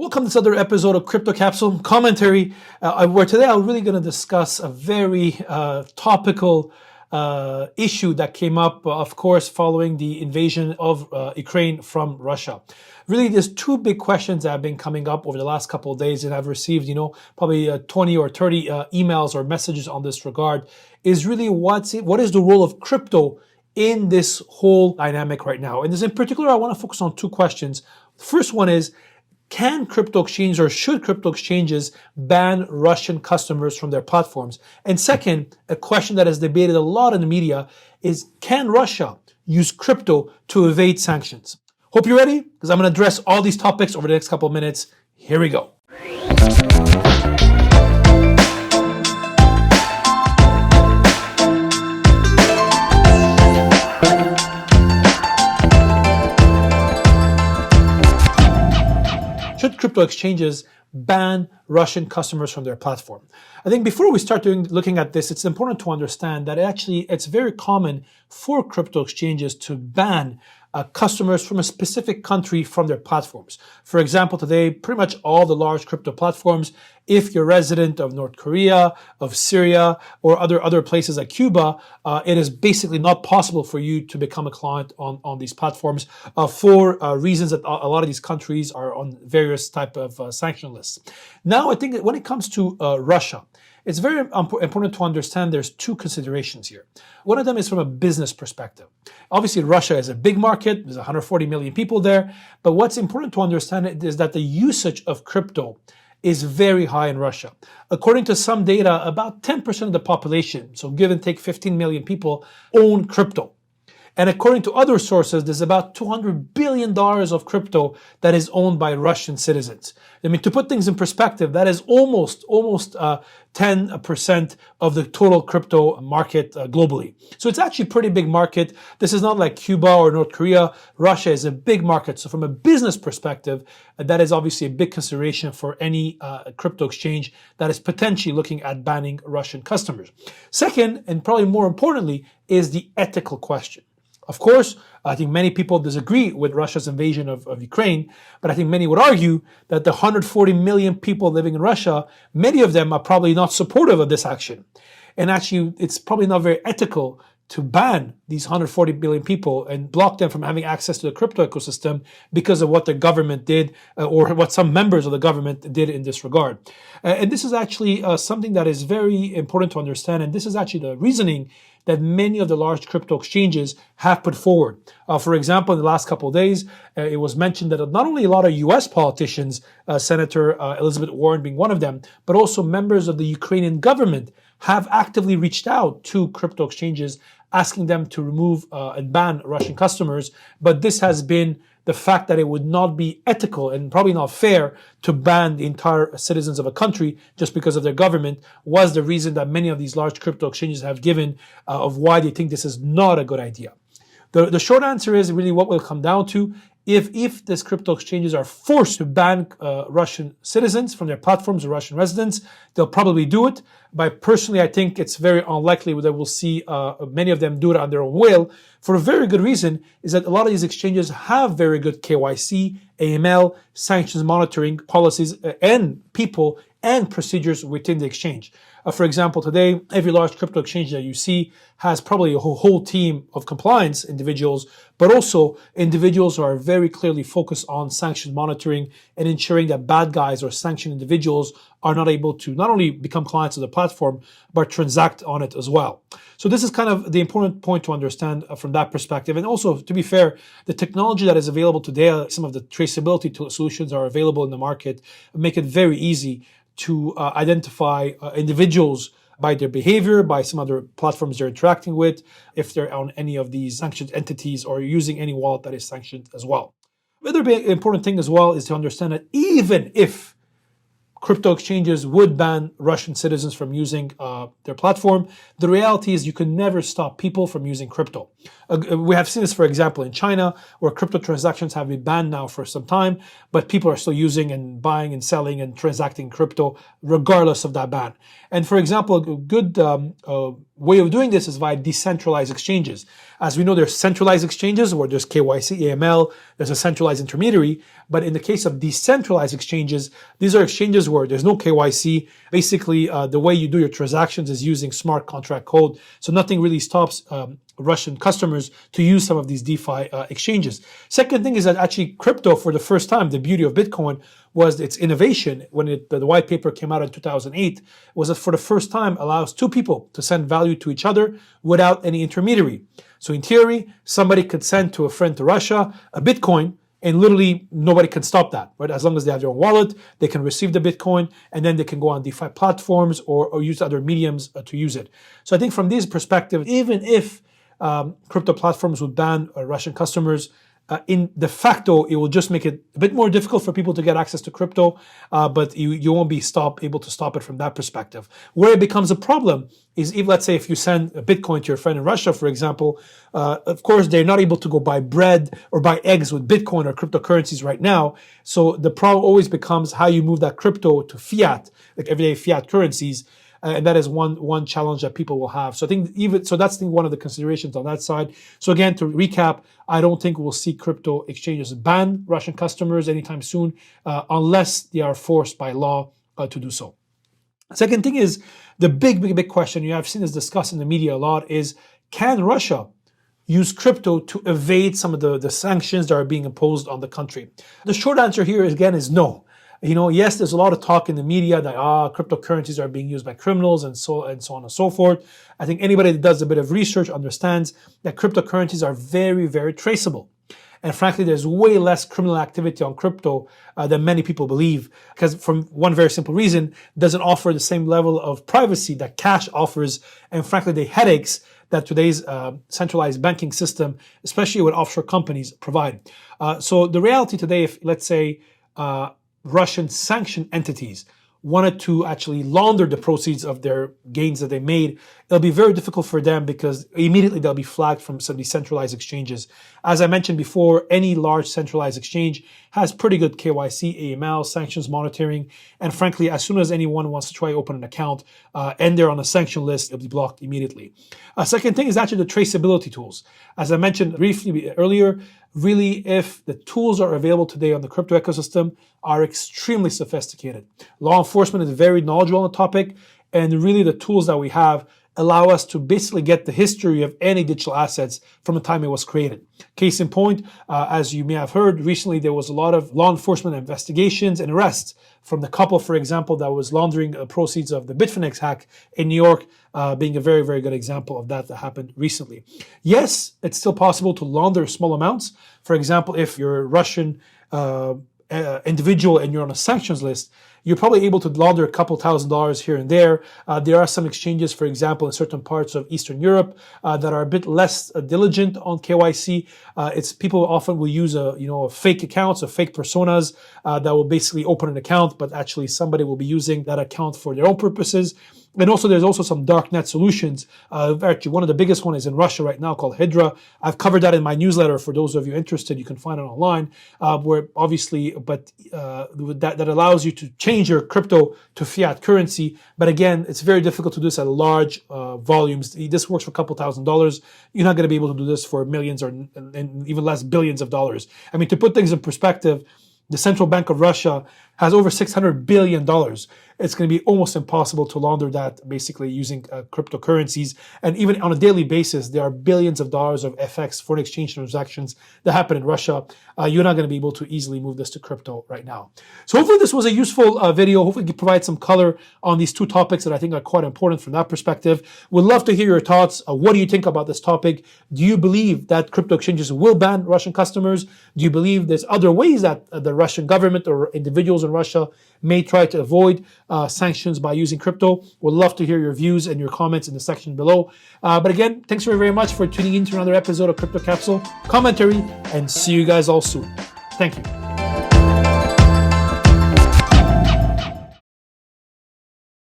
Welcome to this other episode of Crypto Capsule Commentary, where today I'm really going to discuss a very topical issue that came up, of course, following the invasion of Ukraine from Russia. Really, there's two big questions that have been coming up over the last couple of days, and I've received, probably 20 or 30 emails or messages on this regard, is really what is the role of crypto in this whole dynamic right now? And in particular, I want to focus on two questions. The first one is, can crypto exchanges or should crypto exchanges ban Russian customers from their platforms? And second, a question that is debated a lot in the media is, can Russia use crypto to evade sanctions? Hope you're ready, because I'm going to address all these topics over the next couple of minutes. Here we go. Should crypto exchanges ban Russian customers from their platform? I think before we start looking at this, it's important to understand that it's very common for crypto exchanges to ban customers from a specific country from their platforms. For example, today, pretty much all the large crypto platforms, if you're a resident of North Korea, of Syria, or other places like Cuba, it is basically not possible for you to become a client on these platforms for reasons that a lot of these countries are on various type of sanction lists. Now, I think that when it comes to Russia, it's very important to understand there's two considerations here. One of them is from a business perspective. Obviously, Russia is a big market. There's 140 million people there. But what's important to understand is that the usage of crypto is very high in Russia. According to some data, about 10% of the population, so give and take 15 million people, own crypto. And according to other sources, there's about $200 billion of crypto that is owned by Russian citizens. I mean, to put things in perspective, that is almost 10% of the total crypto market globally. So it's actually a pretty big market. This is not like Cuba or North Korea. Russia is a big market. So from a business perspective, that is obviously a big consideration for any crypto exchange that is potentially looking at banning Russian customers. Second, and probably more importantly, is the ethical question. Of course, I think many people disagree with Russia's invasion of Ukraine, but I think many would argue that the 140 million people living in Russia, many of them are probably not supportive of this action. And actually, it's probably not very ethical to ban these 140 million people and block them from having access to the crypto ecosystem because of what the government did or what some members of the government did in this regard. And this is actually something that is very important to understand. And this is actually the reasoning that many of the large crypto exchanges have put forward. For example, in the last couple of days, it was mentioned that not only a lot of U.S. politicians, Senator Elizabeth Warren being one of them, but also members of the Ukrainian government have actively reached out to crypto exchanges asking them to remove and ban Russian customers. But this has been the fact that it would not be ethical and probably not fair to ban the entire citizens of a country just because of their government was the reason that many of these large crypto exchanges have given of why they think this is not a good idea. The short answer is really what will come down to if these crypto exchanges are forced to ban Russian citizens from their platforms or Russian residents, they'll probably do it. But personally, I think it's very unlikely that we'll see many of them do it on their own will. For a very good reason is that a lot of these exchanges have very good KYC, AML, sanctions monitoring policies, and people and procedures within the exchange. For example, today, every large crypto exchange that you see has probably a whole team of compliance individuals, but also individuals who are very clearly focused on sanctions monitoring and ensuring that bad guys or sanctioned individuals are not able to not only become clients of the platform, but transact on it as well. So this is kind of the important point to understand from that perspective. And also, to be fair, the technology that is available today, some of the traceability solutions are available in the market, make it very easy to identify individuals by their behavior, by some other platforms they're interacting with, if they're on any of these sanctioned entities or using any wallet that is sanctioned as well. The other big important thing as well is to understand that even if crypto exchanges would ban Russian citizens from using their platform, the reality is you can never stop people from using crypto. We have seen this, for example, in China, where crypto transactions have been banned now for some time, but people are still using and buying and selling and transacting crypto regardless of that ban. And for example, a good way of doing this is via decentralized exchanges. As we know, there's centralized exchanges where there's KYC, AML, there's a centralized intermediary. But in the case of decentralized exchanges, these are exchanges where there's no KYC. Basically, the way you do your transactions is using smart contract code. So nothing really stops Russian customers to use some of these DeFi exchanges. Second thing is that actually crypto, for the first time, the beauty of Bitcoin was its innovation. When the white paper came out in 2008, was that for the first time allows two people to send value to each other without any intermediary. So in theory, somebody could send to a friend to Russia a Bitcoin, and literally nobody can stop that, right? As long as they have their own wallet, they can receive the Bitcoin, and then they can go on DeFi platforms or use other mediums to use it. So I think from this perspective, even if crypto platforms would ban Russian customers, in de facto, it will just make it a bit more difficult for people to get access to crypto, but you won't be able to stop it from that perspective. Where it becomes a problem is, if let's say if you send a Bitcoin to your friend in Russia, for example, of course, they're not able to go buy bread or buy eggs with Bitcoin or cryptocurrencies right now. So the problem always becomes how you move that crypto to fiat, like everyday fiat currencies. And that is one challenge that people will have. So I think that's one of the considerations on that side. So again, to recap, I don't think we'll see crypto exchanges ban Russian customers anytime soon, unless they are forced by law to do so. Second thing is the big question I've seen this discussed in the media a lot is, can Russia use crypto to evade some of the sanctions that are being imposed on the country? The short answer here again is no. Yes, there's a lot of talk in the media that cryptocurrencies are being used by criminals and so on and so forth. I think anybody that does a bit of research understands that cryptocurrencies are very, very traceable. And frankly, there's way less criminal activity on crypto than many people believe, because from one very simple reason, it doesn't offer the same level of privacy that cash offers, and frankly, the headaches that today's centralized banking system, especially with offshore companies, provide. So the reality today, if let's say Russian sanctioned entities wanted to actually launder the proceeds of their gains that they made, it'll be very difficult for them because immediately they'll be flagged from some decentralized exchanges. As I mentioned before, any large centralized exchange has pretty good KYC, AML, sanctions monitoring, and frankly, as soon as anyone wants to try to open an account and they're on a sanction list, it'll be blocked immediately. Second thing is actually the traceability tools. As I mentioned briefly earlier, really, if the tools are available today on the crypto ecosystem are extremely sophisticated. Law enforcement is very knowledgeable on the topic, and really the tools that we have allow us to basically get the history of any digital assets from the time it was created. Case in point, as you may have heard, recently there was a lot of law enforcement investigations and arrests from the couple, for example, that was laundering proceeds of the Bitfinex hack in New York, being a very, very good example of that happened recently. Yes, it's still possible to launder small amounts. For example, if you're a Russian individual and you're on a sanctions list, you're probably able to launder a couple $1,000s here and there. There are some exchanges, for example, in certain parts of Eastern Europe that are a bit less diligent on KYC. It's people often will use fake accounts or fake personas that will basically open an account, but actually somebody will be using that account for their own purposes. And also, there's also some darknet solutions. Actually, one of the biggest one is in Russia right now called Hydra. I've covered that in my newsletter. For those of you interested, you can find it online. Where obviously, that allows you to change your crypto to fiat currency. But again, it's very difficult to do this at large volumes. This works for a couple $1,000s. You're not going to be able to do this for millions and even less billions of dollars. I mean, to put things in perspective, the Central Bank of Russia has over $600 billion. It's going to be almost impossible to launder that basically using cryptocurrencies. And even on a daily basis, there are billions of dollars of FX, foreign exchange transactions that happen in Russia. You're not going to be able to easily move this to crypto right now. So hopefully this was a useful video. Hopefully it can provide some color on these two topics that I think are quite important from that perspective. We'd love to hear your thoughts. What do you think about this topic? Do you believe that crypto exchanges will ban Russian customers? Do you believe there's other ways that the Russian government or individuals in Russia may try to avoid sanctions by using crypto? We'd love to hear your views and your comments in the section below. But again, thanks very, very much for tuning in to another episode of Crypto Capsule Commentary, and see you guys all soon. Thank you.